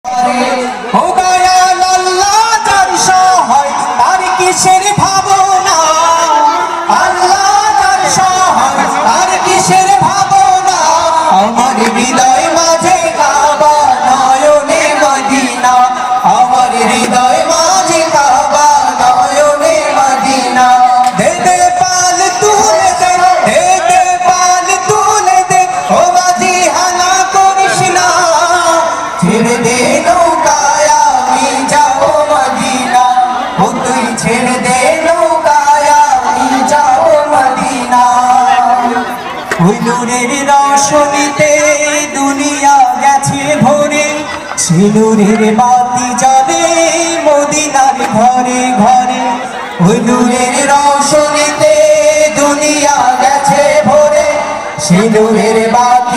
ও দয়াল আল্লাহ যার সহায় তার কিসের ভাবনা, আল্লাহ যার সহায় তার কিসের ভাবনা। আমার হৃদয় মাঝে কাবা নয়নে মদিনা, আমার হৃদয় মাঝে কাবা নয়নে মদিনা। দে দে পাল তুলে দে, দে দে পাল তুলে দে, ও মাঝি হানা করিস না। ছেড়ে দে নৌকায় আমি যাবো মদিনা, ও তুই ছেড়ে দে নৌকায় আমি যাবো মদিনা। ওই নূরের রোশনীতে দুনিয়া গেছে ভরে, সে নূরের বাতি জ্বলে মদিনার ঘরে ঘরে। ওই নূরের রোশনীতে দুনিয়া গেছে ভরে, সে নূরের বাতি